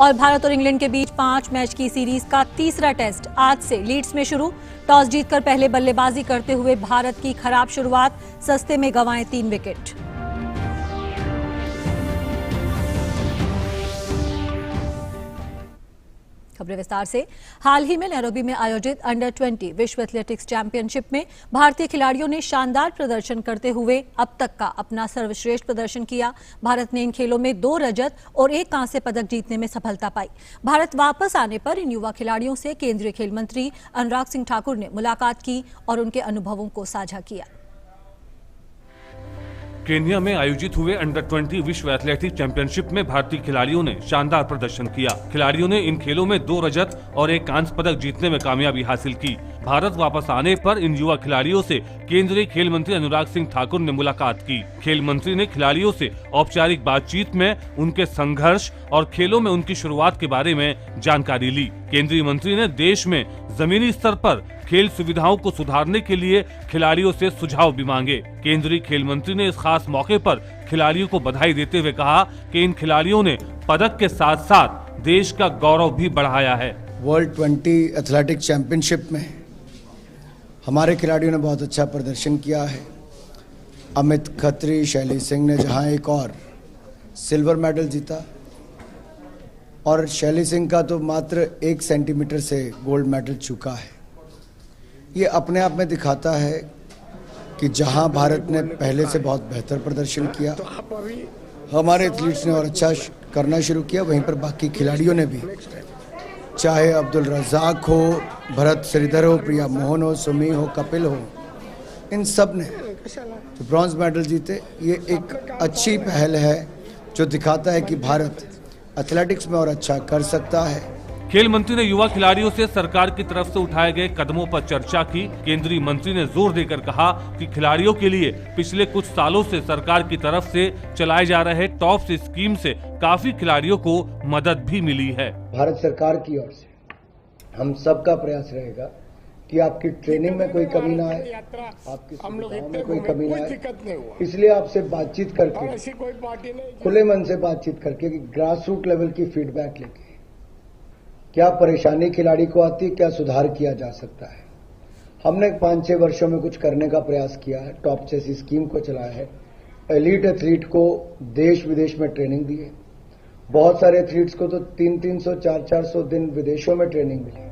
और भारत और इंग्लैंड के बीच 5 मैच की सीरीज का तीसरा टेस्ट आज से लीड्स में शुरू। टॉस जीतकर पहले बल्लेबाजी करते हुए भारत की खराब शुरुआत, सस्ते में गंवाए 3 विकेट। खबरें विस्तार से। हाल ही में नैरोबी में आयोजित अंडर 20 विश्व एथलेटिक्स चैंपियनशिप में भारतीय खिलाड़ियों ने शानदार प्रदर्शन करते हुए अब तक का अपना सर्वश्रेष्ठ प्रदर्शन किया। भारत ने इन खेलों में 2 रजत और 1 कांस्य पदक जीतने में सफलता पाई। भारत वापस आने पर इन युवा खिलाड़ियों से केंद्रीय खेल मंत्री अनुराग सिंह ठाकुर ने मुलाकात की और उनके अनुभवों को साझा किया। केन्या में आयोजित हुए अंडर 20 विश्व एथलेटिक्स चैंपियनशिप में भारतीय खिलाड़ियों ने शानदार प्रदर्शन किया। खिलाड़ियों ने इन खेलों में 2 रजत और 1 कांस्य पदक जीतने में कामयाबी हासिल की। भारत वापस आने पर इन युवा खिलाड़ियों से केंद्रीय खेल मंत्री अनुराग सिंह ठाकुर ने मुलाकात की। खेल मंत्री ने खिलाड़ियों से औपचारिक बातचीत में उनके संघर्ष और खेलों में उनकी शुरुआत के बारे में जानकारी ली। केंद्रीय मंत्री ने देश में जमीनी स्तर पर खेल सुविधाओं को सुधारने के लिए खिलाड़ियों से सुझाव भी मांगे। केंद्रीय खेल मंत्री ने इस खास मौके पर खिलाड़ियों को बधाई देते हुए कहा कि इन खिलाड़ियों ने पदक के साथ साथ देश का गौरव भी बढ़ाया है। वर्ल्ड 20 एथलेटिक्स चैंपियनशिप में हमारे खिलाड़ियों ने बहुत अच्छा प्रदर्शन किया है। अमित खत्री, शैली सिंह ने जहां एक और सिल्वर मेडल जीता और शैली सिंह का तो मात्र 1 सेंटीमीटर से गोल्ड मेडल चुका है। ये अपने आप में दिखाता है कि जहां भारत ने पहले से बहुत बेहतर प्रदर्शन किया, हमारे एथलीट्स ने और अच्छा करना शुरू किया, वहीं पर बाकी खिलाड़ियों ने भी, चाहे अब्दुल रज़ाक हो, भरत श्रीधर हो, प्रिया मोहन हो, सुमी हो, कपिल हो, इन सब ने जो ब्रॉन्ज मेडल जीते, ये एक अच्छी पहल है जो दिखाता है कि भारत एथलेटिक्स में और अच्छा कर सकता है। खेल मंत्री ने युवा खिलाड़ियों से सरकार की तरफ से उठाए गए कदमों पर चर्चा की। केंद्रीय मंत्री ने जोर देकर कहा कि खिलाड़ियों के लिए पिछले कुछ सालों से सरकार की तरफ से चलाए जा रहे टॉप स्कीम से काफी खिलाड़ियों को मदद भी मिली है। भारत सरकार की ओर से हम सबका प्रयास रहेगा कि आपकी ट्रेनिंग में कोई कमी ना आए, आपकी सुविधाओं में कोई कमी ना आए। इसलिए आपसे बातचीत करके, खुले मन से बातचीत करके, ग्रास रूट लेवल की फीडबैक लेके क्या परेशानी खिलाड़ी को आती है, क्या सुधार किया जा सकता है। हमने 5-6 वर्षों में कुछ करने का प्रयास किया है। टॉप जैसी स्कीम को चलाया है, एलीट एथलीट को देश विदेश में ट्रेनिंग दी है। बहुत सारे एथलीट्स को तो 300-300, 400-400 दिन विदेशों में ट्रेनिंग मिली।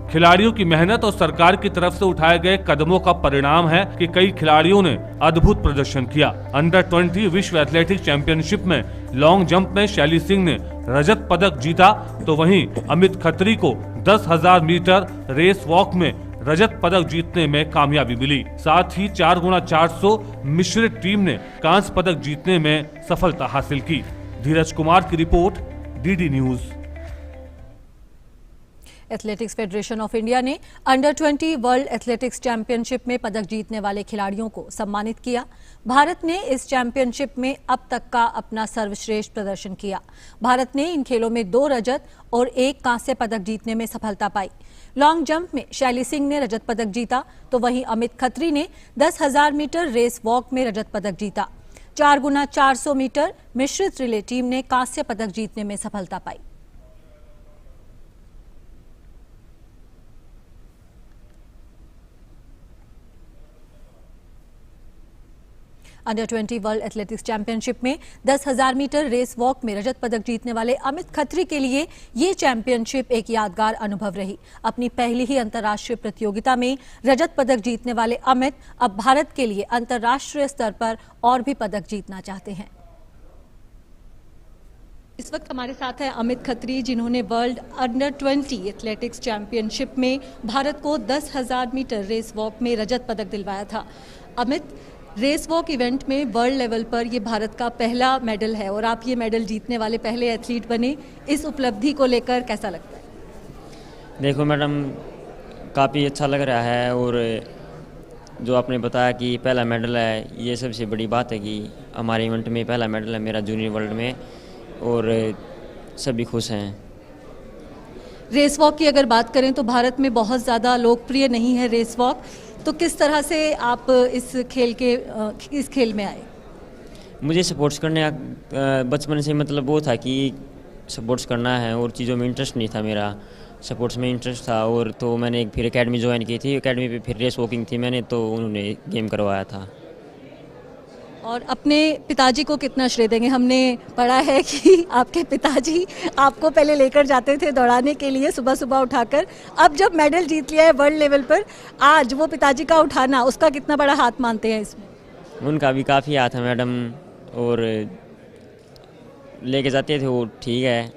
खिलाड़ियों की मेहनत और सरकार की तरफ से उठाए गए कदमों का परिणाम है कि कई खिलाड़ियों ने अद्भुत प्रदर्शन किया। अंडर 20 विश्व एथलेटिक्स चैंपियनशिप में लॉन्ग जंप में शैली सिंह ने रजत पदक जीता, तो वहीं अमित खत्री को 10,000 मीटर रेस वॉक में रजत पदक जीतने में कामयाबी मिली। साथ ही 4x400 मिश्रित टीम ने कांस्य पदक जीतने में सफलता हासिल की। धीरज कुमार की report, DD news. Athletics federation of India ने अंडर 20 वर्ल्ड एथलेटिक्स चैंपियनशिप में पदक जीतने वाले खिलाड़ियों को सम्मानित किया। भारत ने इस चैंपियनशिप में अब तक का अपना सर्वश्रेष्ठ प्रदर्शन किया। भारत ने इन खेलों में 2 रजत और 1 कांस्य पदक जीतने में सफलता पाई। लॉन्ग जंप में शैली सिंह ने रजत पदक जीता, तो वहीं अमित खत्री ने 10,000 मीटर रेस वॉक में रजत पदक जीता। 4x400 मीटर मिश्रित रिले टीम ने कांस्य पदक जीतने में सफलता पाई। अंडर 20 वर्ल्ड एथलेटिक्स चैंपियनशिप में 10,000 मीटर रेस वॉक में रजत पदक जीतने वाले अमित खत्री के लिए ये चैंपियनशिप एक यादगार अनुभव रही। अपनी पहली ही अंतर्राष्ट्रीय प्रतियोगिता में रजत पदक जीतने वाले अमित अब भारत के लिए अंतर्राष्ट्रीय स्तर पर और भी पदक जीतना चाहते हैं। इस वक्त हमारे साथ है अमित खत्री, जिन्होंने वर्ल्ड अंडर 20 एथलेटिक्स चैंपियनशिप में भारत को 10,000 मीटर रेस वॉक में रजत पदक दिलवाया था। अमित, रेस वॉक इवेंट में वर्ल्ड लेवल पर ये भारत का पहला मेडल है और आप ये मेडल जीतने वाले पहले एथलीट बने। इस उपलब्धि को लेकर कैसा लगता है? देखो मैडम, काफ़ी अच्छा लग रहा है और जो आपने बताया कि पहला मेडल है, ये सबसे बड़ी बात है कि हमारे इवेंट में पहला मेडल है मेरा जूनियर वर्ल्ड में, और सभी खुश हैं। रेस वॉक की अगर बात करें तो भारत में बहुत ज़्यादा लोकप्रिय नहीं है रेस वॉक, तो किस तरह से आप इस खेल में आए? मुझे स्पोर्ट्स करने बचपन से मतलब वो था कि स्पोर्ट्स करना है और चीज़ों में इंटरेस्ट नहीं था मेरा, स्पोर्ट्स में इंटरेस्ट था। और तो मैंने एक फिर एकेडमी ज्वाइन की थी, एकेडमी पे फिर रेस वॉकिंग थी मैंने, तो उन्होंने गेम करवाया था। और अपने पिताजी को कितना श्रेय देंगे? हमने पढ़ा है कि आपके पिताजी आपको पहले लेकर जाते थे दौड़ाने के लिए सुबह सुबह उठाकर, अब जब मेडल जीत लिया है वर्ल्ड लेवल पर, आज वो पिताजी का उठाना, उसका कितना बड़ा हाथ मानते हैं इसमें? उनका भी काफ़ी हाथ है मैडम, और लेके जाते थे वो, ठीक है।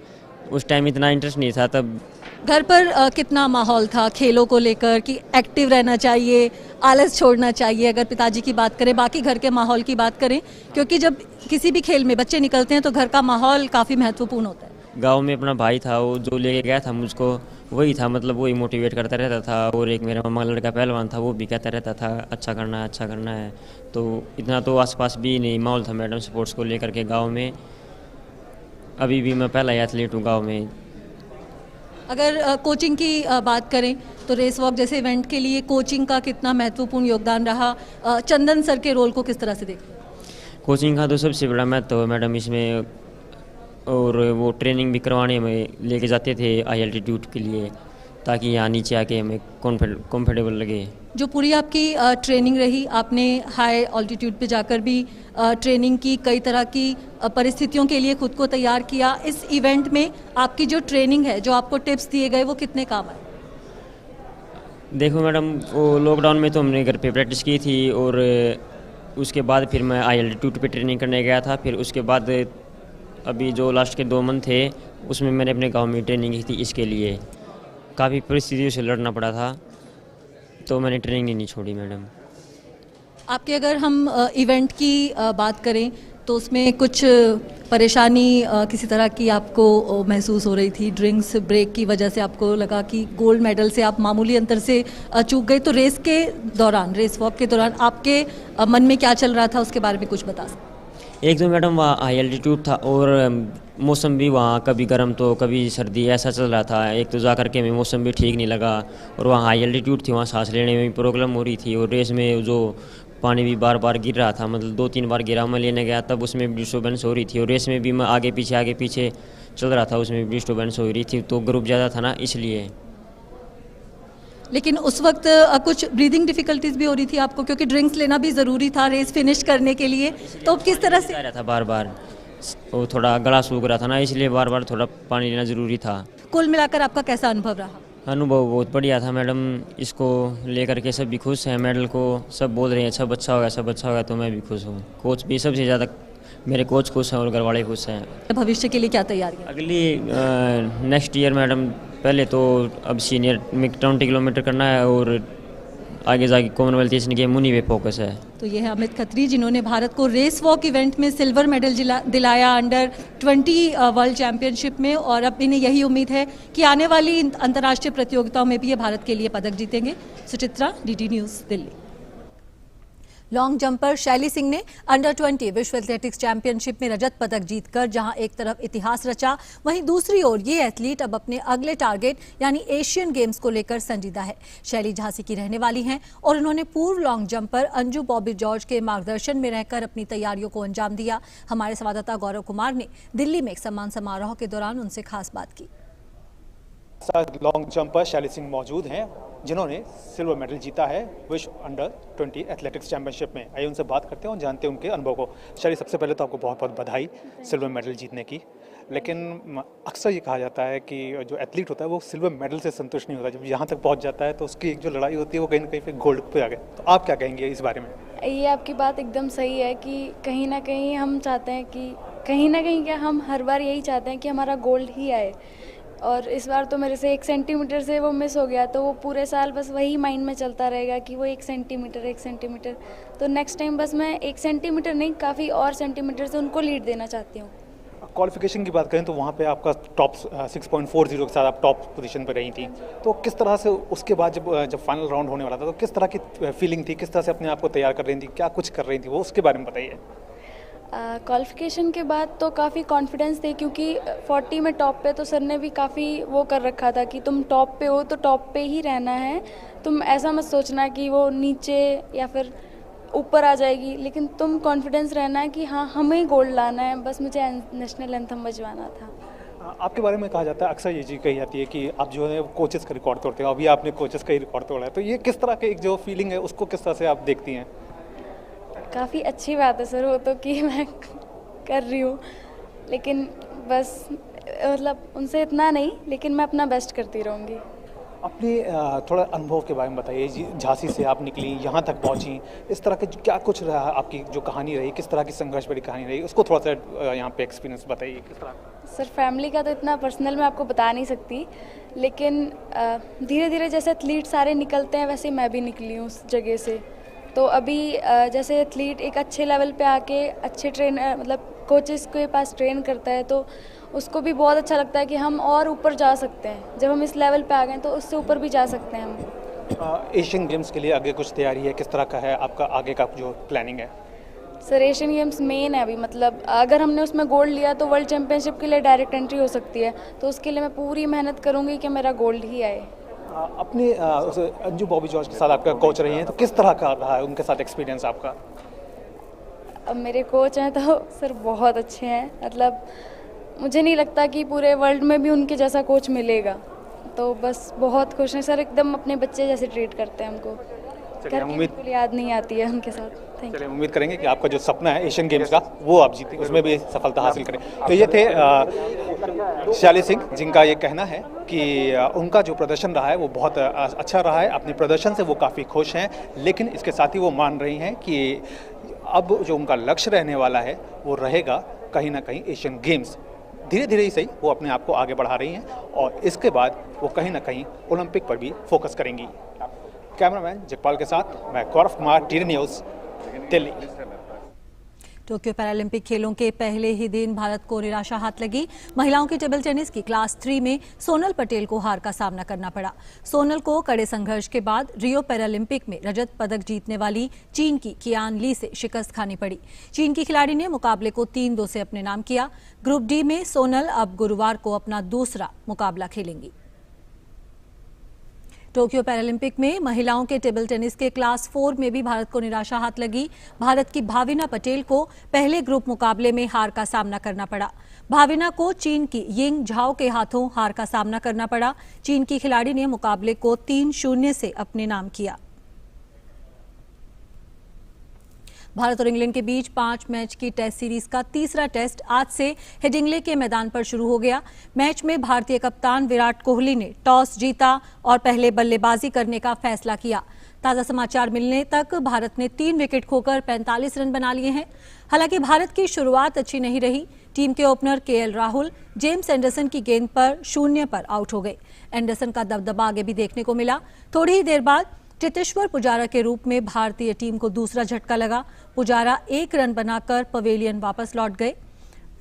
उस टाइम इतना इंटरेस्ट नहीं था तब। घर पर कितना माहौल था खेलों को लेकर कि एक्टिव रहना चाहिए, आलस छोड़ना चाहिए? अगर पिताजी की बात करें, बाकी घर के माहौल की बात करें, क्योंकि जब किसी भी खेल में बच्चे निकलते हैं तो घर का माहौल काफ़ी महत्वपूर्ण होता है। गांव में अपना भाई था, वो जो लेके गया था मुझको, वही था, मतलब वही मोटिवेट करता रहता था। और एक मेरा मामा लड़का पहलवान था, वो भी कहता रहता था अच्छा करना है, अच्छा करना है। तो इतना तो आसपास भी नहीं माहौल था मैडम स्पोर्ट्स को लेकर के गाँव में। अभी भी मैं पहला एथलीट हूँ गाँव में। अगर कोचिंग की बात करें तो रेस वॉक जैसे इवेंट के लिए कोचिंग का कितना महत्वपूर्ण योगदान रहा? चंदन सर के रोल को किस तरह से देखते हैं? कोचिंग का तो सबसे बड़ा महत्व है मैडम इसमें, और वो ट्रेनिंग भी करवाने में लेके जाते थे हाई एल्टीट्यूड के लिए, ताकि यहाँ नीचे आके हमें कॉम्फर्टेबल लगे। जो पूरी आपकी ट्रेनिंग रही, आपने हाई ऑल्टीट्यूड पे जाकर भी ट्रेनिंग की, कई तरह की परिस्थितियों के लिए खुद को तैयार किया। इस इवेंट में आपकी जो ट्रेनिंग है, जो आपको टिप्स दिए गए, वो कितने काम आए? देखो मैडम, वो लॉकडाउन में तो हमने घर पे प्रैक्टिस की थी, और उसके बाद फिर मैं हाई एल्टीट्यूड पे ट्रेनिंग करने गया था। फिर उसके बाद अभी जो लास्ट के 2 मंथ थे, उसमें मैंने अपने गाँव में ट्रेनिंग की थी। इसके लिए काफ़ी परिस्थितियों से लड़ना पड़ा था, तो मैंने ट्रेनिंग नहीं छोड़ी मैडम। आपके अगर हम इवेंट की बात करें तो उसमें कुछ परेशानी किसी तरह की आपको महसूस हो रही थी? ड्रिंक्स ब्रेक की वजह से आपको लगा कि गोल्ड मेडल से आप मामूली अंतर से चूक गए, तो रेस के दौरान, रेस वॉक के दौरान आपके मन में क्या चल रहा था, उसके बारे में कुछ बता सकते? एक तो मैडम वहाँ हाई एल्टीट्यूड था, और मौसम भी वहाँ कभी गर्म तो कभी सर्दी, ऐसा चल रहा था। एक तो जा कर के हमें मौसम भी ठीक नहीं लगा, और वहाँ हाई एल्टीट्यूड थी, वहाँ सांस लेने में भी प्रॉब्लम हो रही थी। और रेस में जो पानी भी बार बार गिर रहा था, मतलब 2-3 बार गिरा, मैं लेने गया तब उसमें भी डिस्टर्बेंस हो रही थी। और रेस में भी मैं आगे पीछे चल रहा था, उसमें भी डिस्टर्बेंस हो रही थी। तो ग्रुप ज़्यादा था ना, इसलिए। लेकिन उस वक्त कुछ ब्रीदिंग डिफिकल्टीज भी हो रही थी आपको, क्योंकि ड्रिंक्स लेना भी ज़रूरी था रेस फिनिश करने के लिए, तो किस तरह से? रहा था बार बार, वो थोड़ा गला सूख रहा था ना, इसलिए बार बार थोड़ा पानी लेना ज़रूरी था। कुल मिलाकर आपका कैसा अनुभव रहा? अनुभव बहुत बढ़िया था मैडम। इसको लेकर के सब भी खुश हैं, मेडल को सब बोल रहे हैं सब अच्छा होगा, सब अच्छा होगा, तो मैं भी खुश हूँ। कोच भी सबसे ज़्यादा, मेरे कोच खुश हैं और घर वाले खुश हैं। भविष्य के लिए क्या तैयारी है? अगली नेक्स्ट ईयर मैडम, पहले तो अब सीनियर में 20 किलोमीटर करना है, और आगे जाके कॉमनवेल्थ एशियन गेम उन्हीं पे फोकस है। तो ये है अमित खत्री, जिन्होंने भारत को रेस वॉक इवेंट में सिल्वर मेडल दिलाया अंडर 20 वर्ल्ड चैंपियनशिप में, और अब इन्हें यही उम्मीद है कि आने वाली अंतर्राष्ट्रीय प्रतियोगिताओं में भी ये भारत के लिए पदक जीतेंगे। Suchitra, DD news, Delhi. Long jumper शैली सिंह ने अंडर 20 विश्व एथलेटिक्स चैंपियनशिप में रजत पदक जीतकर जहां एक तरफ इतिहास रचा, वहीं दूसरी ओर ये एथलीट अब अपने अगले टारगेट यानी एशियन गेम्स को लेकर संजीदा है। शैली झांसी की रहने वाली हैं और उन्होंने पूर्व long jumper Anju Bobby George के मार्गदर्शन में रहकर अपनी तैयारियों को अंजाम दिया। हमारे संवाददाता गौरव कुमार ने दिल्ली में एक सम्मान समारोह के दौरान उनसे खास बात की। लॉन्ग जंपर शैली सिंह मौजूद हैं, जिन्होंने सिल्वर मेडल जीता है विश्व अंडर 20 एथलेटिक्स चैंपियनशिप में। आइए उनसे बात करते हैं और जानते हैं उनके अनुभव को। शैली, सबसे पहले तो आपको बहुत बहुत बधाई सिल्वर मेडल जीतने की। लेकिन अक्सर ये कहा जाता है कि जो एथलीट होता है वो सिल्वर मेडल से संतुष्ट नहीं होता, जब यहाँ तक पहुँच जाता है तो उसकी एक जो लड़ाई होती है वो कहीं ना कहीं पे गोल्ड पे आ गए। तो आप क्या कहेंगे इस बारे में? ये आपकी बात एकदम सही है कि कहीं ना कहीं हम चाहते हैं कि कहीं ना कहीं क्या हम हर बार यही चाहते हैं कि हमारा गोल्ड ही आए, और इस बार तो मेरे से 1 सेंटीमीटर से वो मिस हो गया, तो वो पूरे साल बस वही माइंड में चलता रहेगा कि वो 1 सेंटीमीटर। तो नेक्स्ट टाइम बस मैं 1 सेंटीमीटर नहीं, काफ़ी और सेंटीमीटर से उनको लीड देना चाहती हूँ। क्वालिफिकेशन की बात करें तो वहाँ पे आपका टॉप 6.40 के साथ आप टॉप पोजीशन पर रही थी, तो किस तरह से उसके बाद जब फाइनल राउंड होने वाला था तो किस तरह की फीलिंग थी, किस तरह से अपने आप को तैयार कर रही थी, क्या कुछ कर रही थी, वो उसके बारे में बताइए। क्वालिफिकेशन के बाद तो काफ़ी कॉन्फिडेंस थे, क्योंकि 40 में टॉप पे तो सर ने भी काफ़ी वो कर रखा था कि तुम टॉप पे हो तो टॉप पे ही रहना है, तुम ऐसा मत सोचना कि वो नीचे या फिर ऊपर आ जाएगी, लेकिन तुम कॉन्फिडेंस रहना है कि हाँ हमें गोल्ड लाना है, बस मुझे नेशनल एंथम बजवाना था। आपके बारे में कहा जाता है, अक्सर ये चीज़ कही जाती है कि आप जो है कोचेस का रिकॉर्ड तोड़ते हो। अभी आपने कोचेस का ही रिकॉर्ड तोड़ा है, तो ये किस तरह के एक जो फीलिंग है उसको किस तरह से आप देखती हैं? काफ़ी अच्छी बात है सर वो तो कि मैं कर रही हूँ, लेकिन बस मतलब उनसे इतना नहीं, लेकिन मैं अपना बेस्ट करती रहूँगी। अपने थोड़ा अनुभव के बारे में बताइए। झांसी से आप निकली, यहाँ तक पहुँची, इस तरह के क्या कुछ रहा आपकी जो कहानी रही, किस तरह की संघर्ष भरी कहानी रही, उसको थोड़ा सा यहाँ पे एक्सपीरियंस बताइए किस तरह? सर फैमिली का तो इतना पर्सनल मैं आपको बता नहीं सकती, लेकिन धीरे धीरे जैसे एथलीट सारे निकलते हैं वैसे मैं भी निकली हूँ उस जगह से। तो अभी जैसे एथलीट एक अच्छे लेवल पे आके अच्छे ट्रेनर मतलब कोचेस के पास ट्रेन करता है तो उसको भी बहुत अच्छा लगता है कि हम और ऊपर जा सकते हैं। जब हम इस लेवल पे आ गए तो उससे ऊपर भी जा सकते हैं हम। एशियन गेम्स के लिए आगे कुछ तैयारी है, किस तरह का है आपका आगे का जो प्लानिंग है? सर एशियन गेम्स मेन है अभी, मतलब अगर हमने उसमें गोल्ड लिया तो वर्ल्ड चैम्पियनशिप के लिए डायरेक्ट एंट्री हो सकती है, तो उसके लिए मैं पूरी मेहनत करूँगी कि मेरा गोल्ड ही आए। अपने अंजू बॉबी जॉर्ज के साथ आपका कोच रही हैं, तो किस तरह का रहा है उनके साथ एक्सपीरियंस आपका? अब मेरे कोच हैं तो सर बहुत अच्छे हैं, मतलब मुझे नहीं लगता कि पूरे वर्ल्ड में भी उनके जैसा कोच मिलेगा, तो बस बहुत खुश हैं सर, एकदम अपने बच्चे जैसे ट्रीट करते हैं हमको। चलिए हम उम्मीद बिल्कुल याद नहीं आती है उनके साथ। Thank you. चलिए उम्मीद करेंगे कि आपका जो सपना है एशियन गेम्स का वो आप जीतें, उसमें भी सफलता हासिल करें। तो ये थे शैली सिंह, जिनका ये कहना है कि उनका जो प्रदर्शन रहा है वो बहुत अच्छा रहा है, अपने प्रदर्शन से वो काफ़ी खुश हैं, लेकिन इसके साथ ही वो मान रही हैं कि अब जो उनका लक्ष्य रहने वाला है वो रहेगा कहीं ना कहीं एशियन गेम्स। धीरे धीरे ही सही वो अपने आप को आगे बढ़ा रही हैं और इसके बाद वो कहीं ना कहीं ओलंपिक पर भी फोकस करेंगी। कैमरामैन जगपाल के साथ मैं Gaurav Kumar, TV news, Delhi. Tokyo Paralympic खेलों के पहले ही दिन भारत को निराशा हाथ लगी। महिलाओं की टेबल टेनिस की क्लास 3 में सोनल पटेल को हार का सामना करना पड़ा। सोनल को कड़े संघर्ष के बाद रियो पैरालंपिक में रजत पदक जीतने वाली चीन की कियान ली से शिकस्त खानी पड़ी। चीन की खिलाड़ी ने मुकाबले को 3-2 से अपने नाम किया। ग्रुप डी में सोनल अब गुरुवार को अपना दूसरा मुकाबला खेलेंगी। टोक्यो पैरालंपिक में महिलाओं के टेबल टेनिस के क्लास 4 में भी भारत को निराशा हाथ लगी। भारत की भाविना पटेल को पहले ग्रुप मुकाबले में हार का सामना करना पड़ा। भाविना को चीन की यिंग झाओ के हाथों हार का सामना करना पड़ा। चीन की खिलाड़ी ने मुकाबले को 3-0 से अपने नाम किया। भारत और इंग्लैंड के बीच 5 मैच की टेस्ट सीरीज का तीसरा टेस्ट आज से हेडिंग्ले के मैदान पर शुरू हो गया। मैच में भारतीय कप्तान विराट कोहली ने टॉस जीता और पहले बल्लेबाजी करने का फैसला किया। ताजा समाचार मिलने तक भारत ने 3 विकेट खोकर 45 रन बना लिए हैं। हालांकि भारत की शुरुआत अच्छी नहीं रही। टीम के opener KL Rahul James Anderson की गेंद पर 0 पर आउट हो गए। एंडरसन का दबदबा आगे भी देखने को मिला। थोड़ी ही देर बाद चेतेश्वर पुजारा के रूप में भारतीय टीम को दूसरा झटका लगा। पुजारा 1 रन बनाकर पवेलियन वापस लौट गए।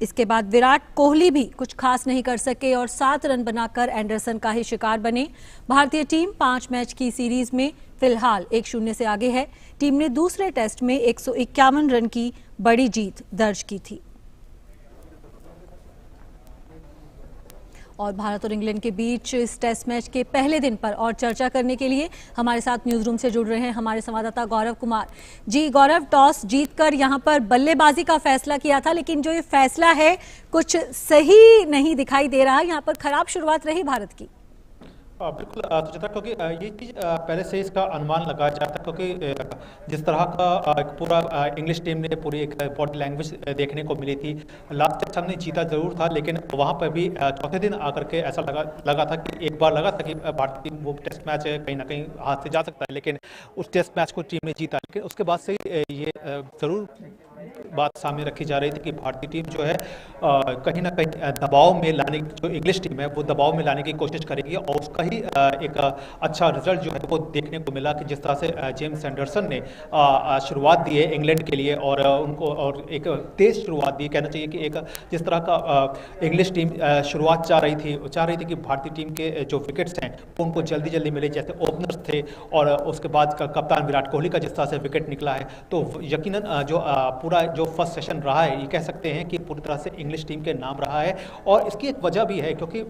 इसके बाद विराट कोहली भी कुछ खास नहीं कर सके और 7 रन बनाकर एंडरसन का ही शिकार बने। भारतीय टीम 5 मैच की सीरीज में फिलहाल 1-0 से आगे है। टीम ने दूसरे टेस्ट में 151 रन की बड़ी जीत दर्ज की थी। और भारत और इंग्लैंड के बीच इस टेस्ट मैच के पहले दिन पर और चर्चा करने के लिए हमारे साथ न्यूज रूम से जुड़ रहे हैं हमारे संवाददाता गौरव कुमार। जी गौरव, टॉस जीतकर यहां पर बल्लेबाजी का फैसला किया था, लेकिन जो ये फैसला है कुछ सही नहीं दिखाई दे रहा। यहां पर खराब शुरुआत रही भारत की। बिल्कुल सुचित्रा, क्योंकि ये चीज़ पहले से इसका अनुमान लगाया जाता, क्योंकि जिस तरह का एक पूरा इंग्लिश टीम ने पूरी एक बॉडी लैंग्वेज देखने को मिली थी। लास्ट टेस्ट हमने जीता जरूर था, लेकिन वहाँ पर भी चौथे दिन आकर के ऐसा लगा था कि एक बार लगा था कि भारतीय टीम वो टेस्ट मैच कहीं ना कहीं हाथ से जा सकता है, लेकिन उस टेस्ट मैच को टीम ने जीता। लेकिन उसके बाद से ये ज़रूर बात सामने रखी जा रही थी कि भारतीय टीम जो है कहीं ना कहीं दबाव में लाने, जो इंग्लिश टीम है वो दबाव में लाने की कोशिश करेगी और उसका ही एक अच्छा रिजल्ट जो है वो देखने को मिला कि जिस तरह से जेम्स एंडरसन ने शुरुआत दी है इंग्लैंड के लिए और उनको और एक तेज शुरुआत दी, कहना चाहिए कि एक जिस तरह का इंग्लिश टीम शुरुआत चाह रही थी कि भारतीय टीम के जो विकेट्स हैं वो उनको जल्दी जल्दी मिले, जैसे ओपनर्स थे और उसके बाद कप्तान विराट कोहली का जिस तरह से विकेट निकला है, तो यकीनन जो पूरा पूरा जो फर्स्ट सेशन रहा है, ये कह सकते हैं कि पूरी तरह से इंग्लिश टीम के नाम रहा है। और इसकी एक वजह भी है क्योंकि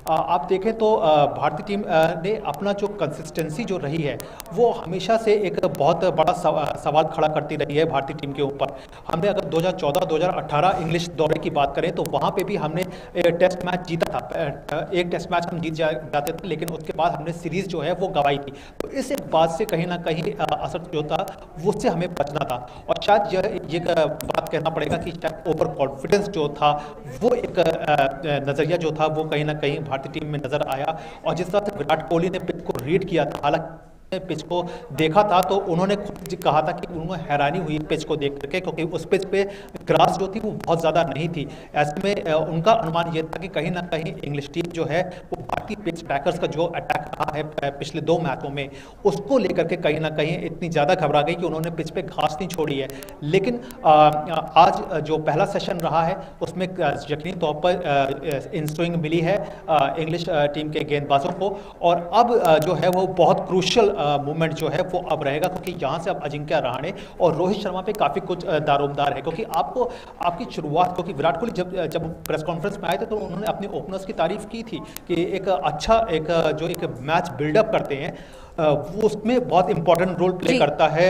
आप देखें तो भारतीय टीम ने अपना जो कंसिस्टेंसी जो रही है वो हमेशा से एक बहुत बड़ा सवाल खड़ा करती रही है भारतीय टीम के ऊपर। हमने अगर 2014-2018 इंग्लिश दौरे की बात करें तो वहाँ पे भी हमने टेस्ट मैच जीता था, एक टेस्ट मैच हम जीत जाते थे, लेकिन उसके बाद हमने सीरीज़ जो है वो गंवाई थी। तो इस एक बात से कहीं ना कहीं असर जो था वो उससे हमें बचना था। और शायद ये बात कहना पड़ेगा कि शायद ओवर कॉन्फिडेंस जो था वो एक नज़रिया जो था वो कहीं ना कहीं भारतीय टीम में नज़र आया। और जिस तरह से विराट कोहली ने पिच को रीड किया था, हालांकि पिच को देखा था तो उन्होंने खुद कहा था कि उन्हें हैरानी हुई पिच को देख करके, क्योंकि उस पिच पे ग्रास जो थी वो बहुत ज़्यादा नहीं थी। ऐसे में उनका अनुमान ये था कि कहीं ना कहीं इंग्लिश टीम जो है वो भारतीय पिच अटैकर्स का जो अटैक रहा है पिछले 2 मैचों में, उसको लेकर के कहीं ना कहीं इतनी ज़्यादा घबरा गई कि उन्होंने पिच पे घास नहीं छोड़ी है। लेकिन आज जो पहला सेशन रहा है उसमें यकीनी तौर पर इन स्विंग मिली है इंग्लिश टीम के गेंदबाजों को। और अब जो है वो बहुत क्रूशियल मूवमेंट जो है वो अब रहेगा, क्योंकि यहाँ से अब अजिंक्य रहाणे और रोहित शर्मा पे काफ़ी कुछ दारोमदार है। क्योंकि आपकी शुरुआत, क्योंकि विराट कोहली जब प्रेस कॉन्फ्रेंस में आए थे तो उन्होंने अपने ओपनर्स की तारीफ की थी कि एक अच्छा जो एक मैच बिल्डअप करते हैं वो उसमें बहुत इंपॉर्टेंट रोल प्ले करता है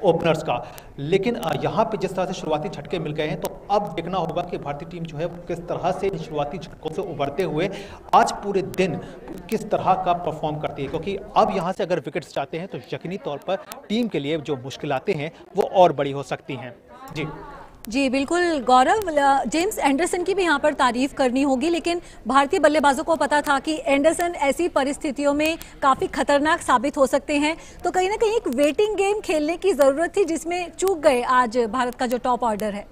ओपनर्स का। लेकिन यहाँ पे जिस तरह से शुरुआती झटके मिल गए हैं तो अब देखना होगा कि भारतीय टीम जो है वो किस तरह से इन शुरुआती झटकों से उभरते हुए आज पूरे दिन किस तरह का परफॉर्म करती है। क्योंकि अब यहाँ से अगर विकेट्स जाते हैं तो यकीनी तौर पर टीम के लिए जो मुश्किलातें हैं वो और बड़ी हो सकती हैं। जी बिल्कुल गौरव, जेम्स एंडरसन की भी यहाँ पर तारीफ करनी होगी, लेकिन भारतीय बल्लेबाजों को पता था कि एंडरसन ऐसी परिस्थितियों में काफ़ी खतरनाक साबित हो सकते हैं, तो कहीं ना कहीं एक वेटिंग गेम खेलने की ज़रूरत थी जिसमें चूक गए आज भारत का जो टॉप ऑर्डर है।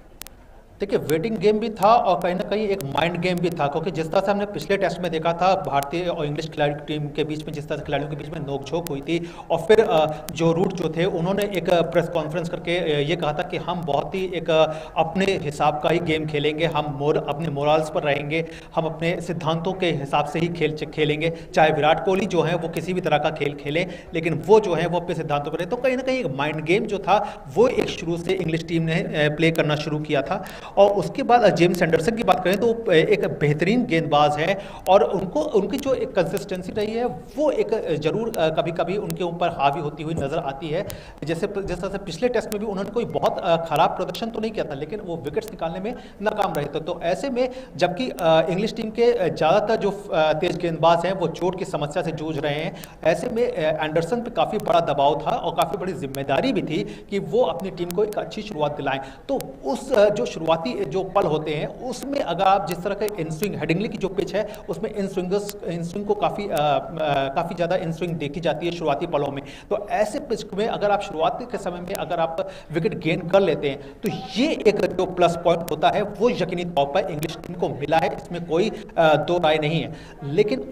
देखिए, वेटिंग गेम भी था और कहीं ना कहीं एक माइंड गेम भी था, क्योंकि जिस तरह से हमने पिछले टेस्ट में देखा था भारतीय और इंग्लिश खिलाड़ी टीम के बीच में जिस तरह से खिलाड़ियों के बीच में नोकझोंक हुई थी, और फिर जो रूट जो थे उन्होंने एक प्रेस कॉन्फ्रेंस करके ये कहा था कि हम बहुत ही एक अपने हिसाब का ही गेम खेलेंगे, हम अपने मोरल्स पर रहेंगे, हम अपने सिद्धांतों के हिसाब से ही खेलेंगे, चाहे विराट कोहली जो है वो किसी भी तरह का खेल खेले, लेकिन वो जो है वो अपने सिद्धांतों पर रहे। तो कहीं ना कहीं एक माइंड गेम जो था वो एक शुरू से इंग्लिश टीम ने प्ले करना शुरू किया था। और उसके बाद जेम्स एंडरसन की बात करें तो एक बेहतरीन गेंदबाज है और उनकी जो एक कंसिस्टेंसी रही है वो एक जरूर कभी कभी उनके ऊपर हावी होती हुई नजर आती है। जिस तरह से पिछले टेस्ट में भी उन्होंने कोई बहुत खराब प्रदर्शन तो नहीं किया था, लेकिन वो विकेट्स निकालने में नाकाम रहे थे। तो ऐसे में जबकि इंग्लिश टीम के ज़्यादातर जो तेज गेंदबाज हैं वो चोट की समस्या से जूझ रहे हैं, ऐसे में एंडरसन पे काफ़ी बड़ा दबाव था और काफ़ी बड़ी जिम्मेदारी भी थी कि वो अपनी टीम को एक अच्छी शुरुआत दिलाएं। तो उस जो शुरुआती जो पल होते हैं उसमें अगर आप जिस तरह के इन स्विंग हेडिंगली की जो पिच है उसमें इन स्विंग को काफ़ी ज़्यादा इन स्विंग देखी जाती है शुरुआती पलों में। तो ऐसे पिच में अगर आप शुरुआती के समय में अगर आप विकेट गेन कर लेते हैं तो ये एक जो प्लस पॉइंट होता है वो यकीनी तौर पर इंग्लिश टीम को मिला है, इसमें कोई दो राय नहीं है। लेकिन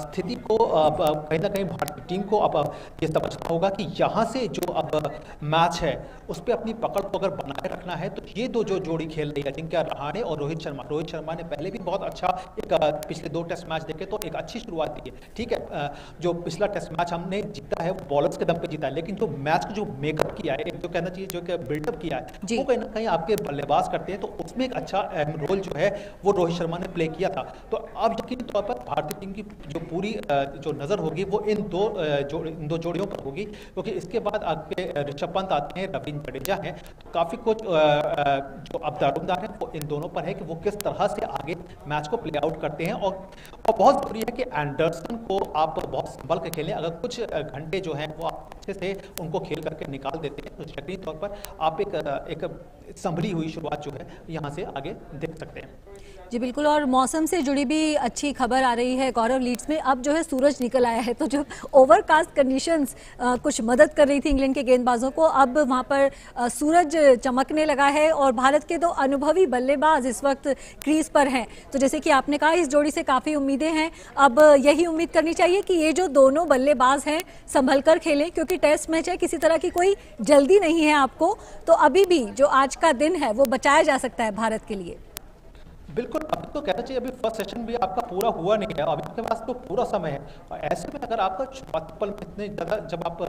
स्थिति को कहीं ना कहीं भारतीय टीम को अब ये समझना होगा कि यहाँ से जो अब मैच है उस पर अपनी पकड़ को अगर बनाए रखना है तो ये दो जो जोड़ी खेल रही है अजिंक्य रहाणे और रोहित शर्मा ने पहले भी बहुत अच्छा एक पिछले 2 टेस्ट मैच देखे तो एक अच्छी शुरुआत दी है। ठीक है, जो पिछला टेस्ट मैच हमने जीता है वो बॉलर्स के दम पे जीता है, लेकिन जो मैच को जो मेकअप किया है, जो कहना चाहिए जो बिल्डअप किया है वो कहीं ना कहीं आपके बल्लेबाज करते हैं, तो उसमें एक अच्छा रोल जो है वो रोहित शर्मा ने प्ले किया था। तो अब यकीनी तौर पर भारतीय टीम की जो पूरी जो नज़र होगी वो इन दो जोड़ियों पर होगी, क्योंकि इसके बाद आपके ऋषभ पंत आते हैं, रवींद्र जडेजा हैं, तो काफ़ी कुछ जो अब दारोमदार है वो इन दोनों पर है कि वो किस तरह से आगे मैच को प्ले आउट करते हैं। और बहुत जरूरी है कि एंडरसन को आप बहुत संभल के खेलें, अगर कुछ घंटे जो हैं वो आप अच्छे से उनको खेल करके निकाल देते हैं तो यकीनी तौर पर आप एक संभली हुई शुरुआत जो है यहाँ से आगे देख सकते हैं। जी बिल्कुल, और मौसम से जुड़ी भी अच्छी खबर आ रही है गौरव। लीड्स में अब जो है सूरज निकल आया है, तो जो ओवरकास्ट कंडीशंस कुछ मदद कर रही थी इंग्लैंड के गेंदबाजों को, अब वहाँ पर सूरज चमकने लगा है और भारत के 2 अनुभवी बल्लेबाज इस वक्त क्रीज पर हैं। तो जैसे कि आपने कहा इस जोड़ी से काफ़ी उम्मीदें हैं, अब यही उम्मीद करनी चाहिए कि ये जो दोनों बल्लेबाज हैं संभल कर खेलें, क्योंकि टेस्ट मैच है, किसी तरह की कोई जल्दी नहीं है आपको, तो अभी भी जो आज का दिन है वो बचाया जा सकता है भारत के लिए। बिल्कुल, अभी तो कहना चाहिए अभी फर्स्ट सेशन भी आपका पूरा हुआ नहीं है, अभी आपके पास तो पूरा समय है। और ऐसे में अगर आपका शुरुआती पल में इतने ज़्यादा जब आप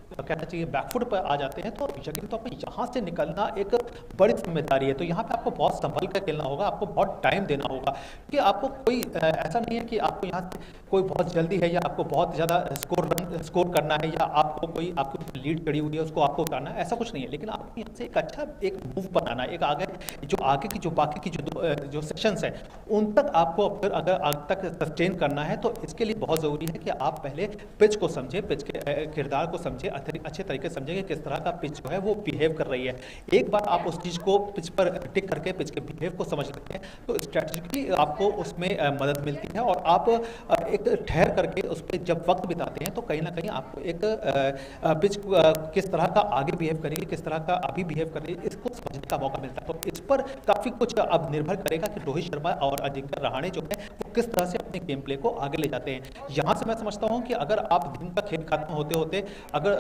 कहना चाहिए बैकफुट पर आ जाते हैं तो यकीन तौर पर यहाँ से निकलना एक बड़ी जिम्मेदारी है। तो यहाँ पे आपको बहुत संभल कर खेलना होगा, आपको बहुत टाइम देना होगा, कि आपको कोई ऐसा नहीं है कि आपको यहाँ से कोई बहुत जल्दी है या आपको बहुत ज़्यादा स्कोर करना है या आपको कोई आपकी लीड चढ़ी हुई है उसको आपको करना है, ऐसा कुछ नहीं है। लेकिन आपको यहाँ से एक अच्छा एक मूव बनाना है, एक आगे की जो बाकी की जो सेक्शंस हैं उन तक आपको फिर अगर आगे तक सस्टेन करना है तो इसके लिए बहुत ज़रूरी है कि आप पहले पिच को समझें, पिच के किरदार को समझें, अच्छे तरीके से समझें कि किस तरह का पिच जो है वो बिहेव कर रही है। एक बार आप उस चीज़ को पिच पर टिक करके पिच के बिहेव को समझ लेते हैं तो स्ट्रेटेजिकली आपको उसमें मदद मिलती है और आप एक ठहर करके उस पर जब वक्त बिताते हैं तो कहीं ना कहीं आपको एक पिच किस तरह का आगे बिहेव करेगी, किस तरह का अभी बिहेव करेगी, इसको समझने का मौका मिलता है। तो इस पर काफ़ी कुछ अब निर्भर करेगा कि रोहित शर्मा और अजिंक्य रहाणे जो है वो किस तरह से अपने गेम प्ले को आगे ले जाते हैं। यहाँ से मैं समझता हूँ कि अगर आप दिन का खेल खत्म होते होते अगर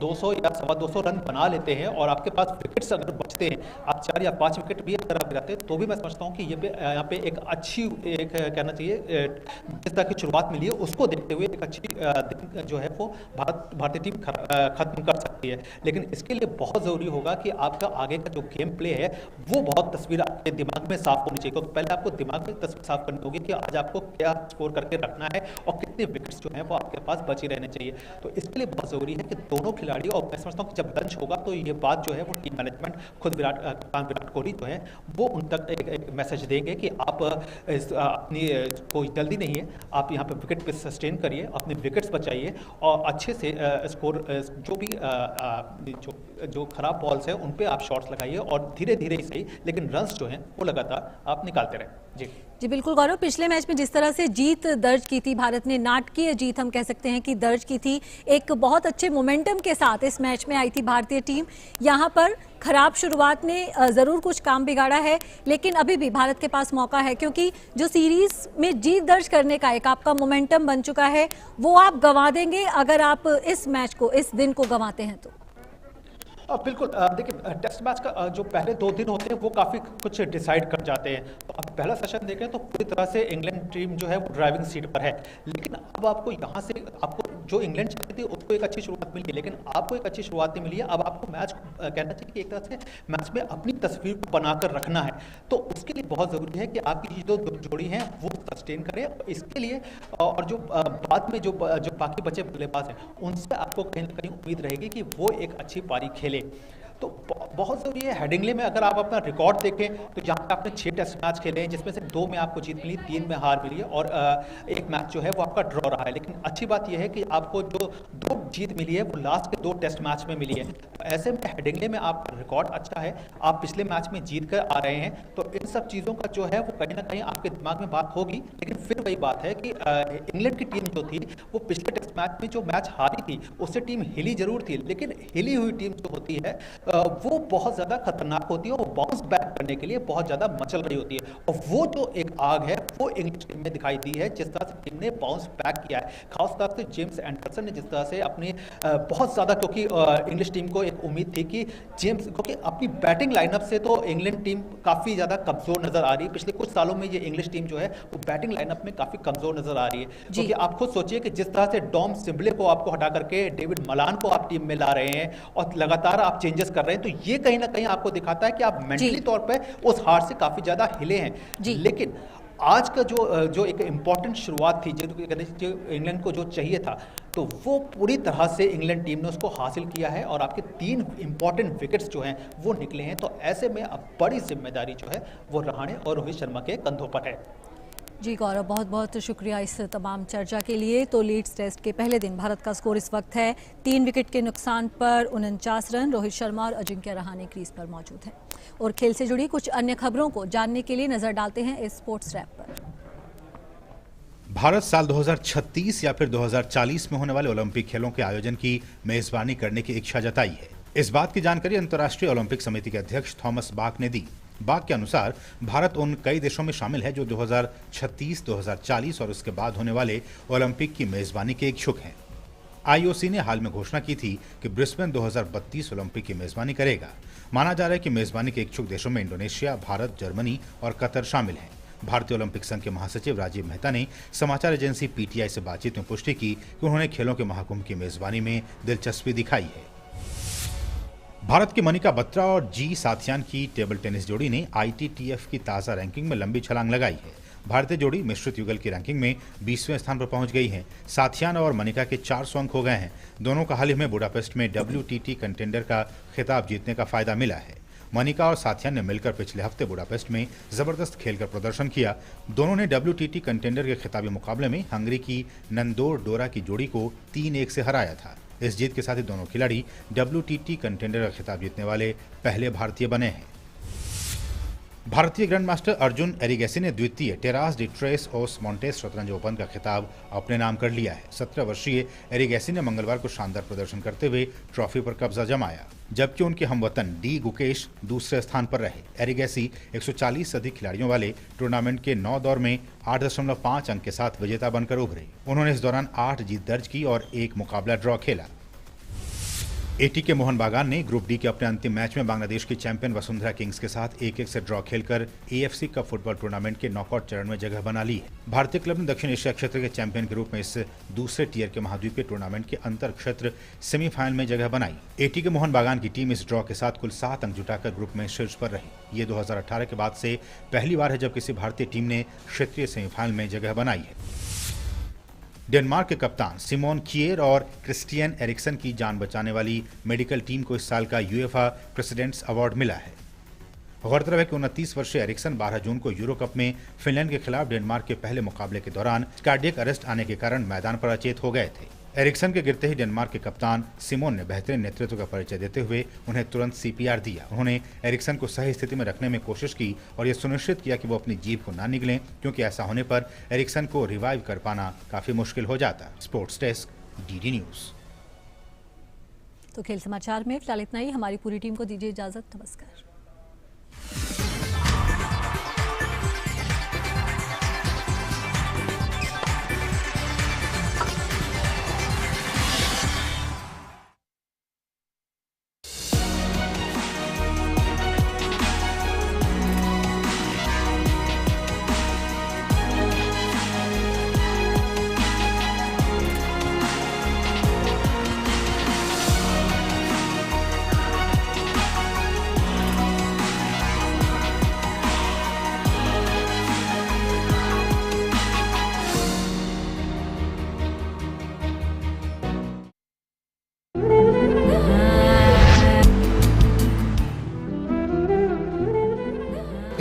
200 या 225 रन बना लेते हैं और आपके पास विकेट्स अगर बचते हैं, आप 4 या 5 विकेट भी अगर आप गिराते हैं तो भी मैं समझता हूँ कि यहाँ पे एक अच्छी एक कहना चाहिए जिस तरह की शुरुआत मिली है उसको देखते हुए एक अच्छी दिन जो है वो भारतीय टीम खत्म कर सकती है। लेकिन इसके लिए बहुत ज़रूरी होगा कि आपका आगे का जो गेम प्ले है वो बहुत तस्वीर आपके दिमाग में साफ होनी चाहिए। तो पहले आपको दिमाग में तस्वीर साफ करनी होगी कि आज आपको क्या स्कोर करके रखना है और कितने विकेट्स जो हैं वो आपके पास बचे रहने चाहिए। तो इसके लिए बहुत ज़रूरी है कि दोनों खिलाड़ी, और मैं समझता हूँ कि जब लंच होगा तो ये बात जो है वो टीम मैनेजमेंट खुद विराट कोहली जो है वो उन तक एक मैसेज देंगे कि आप अपनी कोई जल्दी नहीं है, आप यहाँ पे विकेट पे सस्टेन करिए, अपने विकेट्स बचाइए और अच्छे से स्कोर जो भी जो खराब बॉल्स हैं उन पे आप शॉट्स लगाइए और धीरे धीरे ही सही लेकिन रन्स जो हैं वो लगातार आप निकालते रहें। जी बिल्कुल गौरव, पिछले मैच में जिस तरह से जीत दर्ज की थी भारत ने, नाटकीय जीत हम कह सकते हैं कि दर्ज की थी, एक बहुत अच्छे मोमेंटम के साथ इस मैच में आई थी भारतीय टीम। यहाँ पर खराब शुरुआत ने ज़रूर कुछ काम बिगाड़ा है लेकिन अभी भी भारत के पास मौका है क्योंकि जो सीरीज में जीत दर्ज करने का एक आपका मोमेंटम बन चुका है वो आप गंवा देंगे अगर आप इस मैच को, इस दिन को गंवाते हैं तो। बिल्कुल, देखिए टेस्ट मैच का जो पहले 2 दिन होते हैं वो काफ़ी कुछ डिसाइड कर जाते हैं। तो अब पहला सेशन देखें तो पूरी तरह से इंग्लैंड टीम जो है वो ड्राइविंग सीट पर है, लेकिन अब आपको यहाँ से आपको जो इंग्लैंड चाहती थी उसको एक अच्छी शुरुआत मिली है लेकिन आपको एक अच्छी शुरुआत नहीं मिली है। अब आपको मैच कहना चाहिए कि एक तरह से मैच में अपनी तस्वीर को बनाकर रखना है, तो उसके लिए बहुत ज़रूरी है कि आपकी जो जोड़ी हैं वो सस्टेन करें। इसके लिए और जो बाद में जो बाकी बचे बल्लेबाज हैं उनसे आपको कहीं ना कहीं उम्मीद रहेगी कि वो एक अच्छी पारी खेले। तो बहुत ज़रूरी है। हेडिंगले में अगर आप अपना रिकॉर्ड देखें तो जहाँ पे आपने 6 टेस्ट मैच खेले हैं जिसमें से 2 में आपको जीत मिली, 3 में हार मिली है और एक मैच जो है वो आपका ड्रॉ रहा है। लेकिन अच्छी बात यह है कि आपको जो 2 जीत मिली है वो लास्ट के 2 टेस्ट मैच में मिली है। तो ऐसे में हेडिंगले में आपका रिकॉर्ड अच्छा है, आप पिछले मैच में जीत कर आ रहे हैं, तो इन सब चीज़ों का जो है वो कहीं ना कहीं आपके दिमाग में बात होगी। लेकिन फिर वही बात है कि इंग्लैंड की टीम जो थी वो पिछले टेस्ट मैच में जो मैच हारी थी उससे टीम हिली जरूर थी, लेकिन हिली हुई टीम जो होती है वो बहुत ज़्यादा खतरनाक होती है, वो बाउंस बैक करने के लिए बहुत ज़्यादा मचल रही होती है। और वो जो एक आग है वो इंग्लिश टीम में दिखाई दी है, जिस तरह से टीम ने बाउंस बैक किया है, खासतौर से जेम्स एंडरसन ने जिस तरह से अपनी बहुत ज़्यादा, क्योंकि इंग्लिश टीम को एक उम्मीद थी कि जेम्स, क्योंकि अपनी बैटिंग लाइनअप से तो इंग्लैंड टीम काफ़ी ज़्यादा कमज़ोर नज़र आ रही है। पिछले कुछ सालों में ये इंग्लिश टीम जो है वो बैटिंग लाइनअप में काफ़ी कमज़ोर नज़र आ रही है, क्योंकि आप खुद सोचिए कि जिस तरह से डॉम सिम्बले को आपको हटा करके डेविड मलान को आप टीम में ला रहे हैं और लगातार आप चेंजेस कर रहे हैं, तो ये कहीं ना कहीं आपको दिखाता है कि आप मेंटली तौर पे उस हार से काफी ज्यादा हिले हैं। लेकिन आज का जो एक इंपॉर्टेंट शुरुआत थी जो इंग्लैंड को जो चाहिए था, तो वो पूरी तरह से इंग्लैंड टीम ने उसको हासिल किया है और आपके 3 इंपॉर्टेंट विकेट्स जो हैं वो निकले हैं। तो ऐसे में अब बड़ी जिम्मेदारी जो है वो रहाणे और रोहित शर्मा के कंधों पर है। जी गौरव, बहुत बहुत शुक्रिया इस तमाम चर्चा के लिए। तो लीड्स टेस्ट के पहले दिन भारत का स्कोर इस वक्त है 3 विकेट के नुकसान पर 49 रन। रोहित शर्मा और अजिंक्य रहाणे क्रीज पर मौजूद हैं। और खेल से जुड़ी कुछ अन्य खबरों को जानने के लिए नजर डालते हैं इस स्पोर्ट्स रैप पर। भारत साल 2036 या फिर 2040 में होने वाले ओलंपिक खेलों के आयोजन की मेजबानी करने की इच्छा जताई है। इस बात की जानकारी अंतर्राष्ट्रीय ओलंपिक समिति के अध्यक्ष थॉमस बाक ने दी। बाक के अनुसार भारत उन कई देशों में शामिल है जो 2036, 2040 और उसके बाद होने वाले ओलंपिक की मेजबानी के इच्छुक हैं। आईओसी ने हाल में घोषणा की थी कि ब्रिस्बेन 2032 ओलंपिक की मेजबानी करेगा। माना जा रहा है कि मेजबानी के इच्छुक देशों में इंडोनेशिया, भारत, जर्मनी और कतर शामिल हैं। भारतीय ओलंपिक संघ के महासचिव राजीव मेहता ने समाचार एजेंसी पीटीआई से बातचीत में पुष्टि की कि उन्होंने खेलों के महाकुंभ की मेजबानी में दिलचस्पी दिखाई है। भारत की मनिका बत्रा और जी साथियान की टेबल टेनिस जोड़ी ने ITTF की ताजा रैंकिंग में लंबी छलांग लगाई है। भारतीय जोड़ी मिश्रित युगल की रैंकिंग में 20वें स्थान पर पहुंच गई है। साथियान और मनिका के 400 अंक हो गए हैं। दोनों का हाल ही में बुडापेस्ट में WTT कंटेंडर का खिताब जीतने का फायदा मिला है। मनिका और साथियान ने मिलकर पिछले हफ्ते बुडापेस्ट में जबरदस्त खेलकर प्रदर्शन किया। दोनों ने WTT कंटेंडर के खिताबी मुकाबले में हंगरी की नंदोर डोरा की जोड़ी को 3-1 से हराया था। इस जीत के साथ ही दोनों खिलाड़ी WTT कंटेंडर का खिताब जीतने वाले पहले भारतीय बने हैं। भारतीय ग्रैंडमास्टर अर्जुन एरिगैसी ने द्वितीय टेरास डी ट्रेस ओस मॉन्टेस शतरंज ओपन का खिताब अपने नाम कर लिया है। 17 वर्षीय एरिगैसी ने मंगलवार को शानदार प्रदर्शन करते हुए ट्रॉफी पर कब्जा जमाया, जबकि उनके हमवतन डी गुकेश दूसरे स्थान पर रहे। एरिगैसी 140 से अधिक खिलाड़ियों वाले टूर्नामेंट के 9 दौर में 8.5 अंक के साथ विजेता बनकर उभरे। उन्होंने इस दौरान 8 जीत दर्ज की और 1 मुकाबला ड्रॉ खेला। ATK मोहन बागान ने ग्रुप डी के अपने अंतिम मैच में बांग्लादेश की चैंपियन वसुंधरा किंग्स के साथ 1-1 से ड्रॉ खेलकर AFC कप फुटबॉल टूर्नामेंट के नॉकआउट चरण में जगह बना ली है। भारतीय क्लब ने दक्षिण एशिया क्षेत्र के चैंपियन के रूप में इस दूसरे टियर के महाद्वीपीय टूर्नामेंट के अंतर क्षेत्र सेमीफाइनल में जगह बनाई। ATK मोहन बागान की टीम इस ड्रॉ के साथ कुल 7 अंक जुटाकर ग्रुप में शीर्ष पर रही। ये 2018 के बाद से पहली बार है जब किसी भारतीय टीम ने क्षेत्रीय सेमीफाइनल में जगह बनाई है। डेनमार्क के कप्तान सिमोन किएर और क्रिस्टियन एरिक्सन की जान बचाने वाली मेडिकल टीम को इस साल का UEFA प्रेसिडेंट्स अवार्ड मिला है। गौरतलब है कि 29 वर्षीय एरिक्सन 12 जून को यूरो कप में फिनलैंड के खिलाफ डेनमार्क के पहले मुकाबले के दौरान कार्डियक अरेस्ट आने के कारण मैदान पर अचेत हो गए थे। एरिक्सन के गिरते ही डेनमार्क के कप्तान सिमोन ने बेहतरीन नेतृत्व का परिचय देते हुए उन्हें तुरंत CPR दिया। उन्होंने एरिक्सन को सही स्थिति में रखने में कोशिश की और यह सुनिश्चित किया कि वो अपनी जीभ को ना निगलें, क्योंकि ऐसा होने पर एरिक्सन को रिवाइव कर पाना काफी मुश्किल हो जाता। Sports desk, DD news. तो खेल समाचार में फिलहाल इतना ही। हमारी पूरी टीम को दीजिए इजाजत। नमस्कार।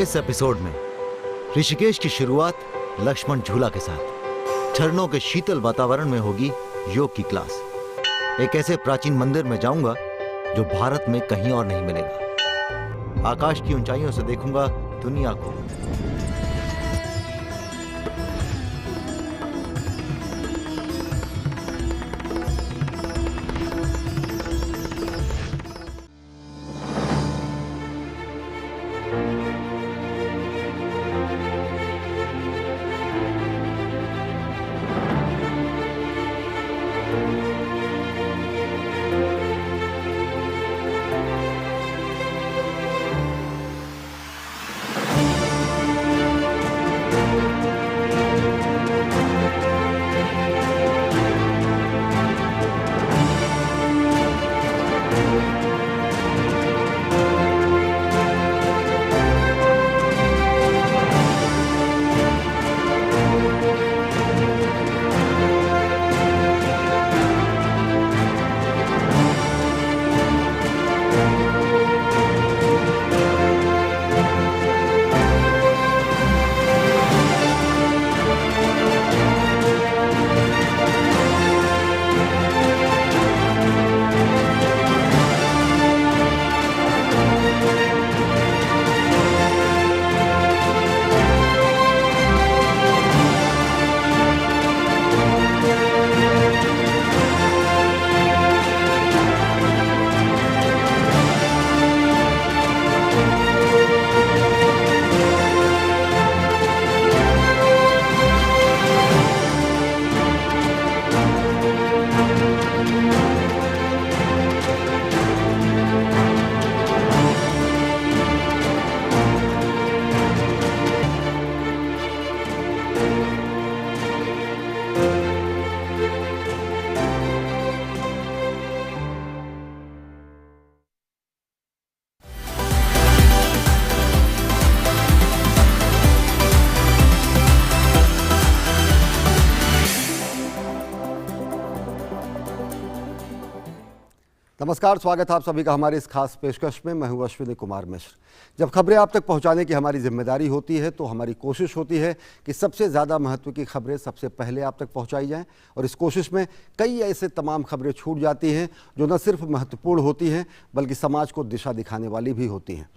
इस एपिसोड में ऋषिकेश की शुरुआत लक्ष्मण झूला के साथ। झरनों के शीतल वातावरण में होगी योग की क्लास। एक ऐसे प्राचीन मंदिर में जाऊंगा जो भारत में कहीं और नहीं मिलेगा। आकाश की ऊंचाइयों से देखूंगा दुनिया को। नमस्कार, स्वागत है आप सभी का हमारे इस खास पेशकश में। मैं हूं अश्विनी कुमार मिश्र। जब खबरें आप तक पहुंचाने की हमारी जिम्मेदारी होती है तो हमारी कोशिश होती है कि सबसे ज़्यादा महत्व की खबरें सबसे पहले आप तक पहुंचाई जाएं, और इस कोशिश में कई ऐसे तमाम खबरें छूट जाती हैं जो न सिर्फ महत्वपूर्ण होती हैं बल्कि समाज को दिशा दिखाने वाली भी होती हैं।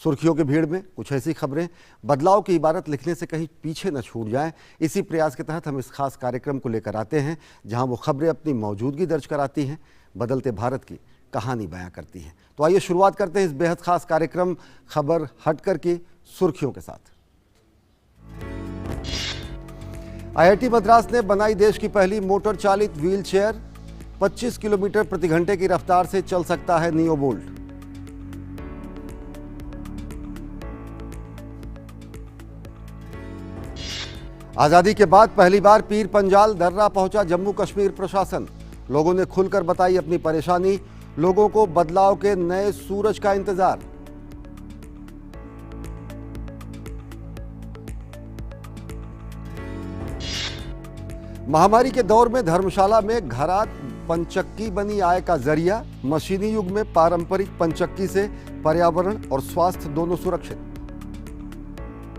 सुर्खियों की भीड़ में कुछ ऐसी खबरें बदलाव की इबारत लिखने से कहीं पीछे न छूट जाएं, इसी प्रयास के तहत हम इस खास कार्यक्रम को लेकर आते हैं जहां वो खबरें अपनी मौजूदगी दर्ज कराती हैं, बदलते भारत की कहानी बयां करती हैं। तो आइए शुरुआत करते हैं इस बेहद खास कार्यक्रम खबर हटकर की सुर्खियों के साथ। IIT मद्रास ने बनाई देश की पहली मोटर चालित व्हील चेयर। 25 किलोमीटर प्रति घंटे की रफ्तार से चल सकता है नियो बोल्ट। आजादी के बाद पहली बार पीर पंजाल दर्रा पहुंचा जम्मू कश्मीर प्रशासन। लोगों ने खुलकर बताई अपनी परेशानी। लोगों को बदलाव के नए सूरज का इंतजार। महामारी के दौर में धर्मशाला में घरात पंचक्की बनी आय का जरिया। मशीनी युग में पारंपरिक पंचक्की से पर्यावरण और स्वास्थ्य दोनों सुरक्षित।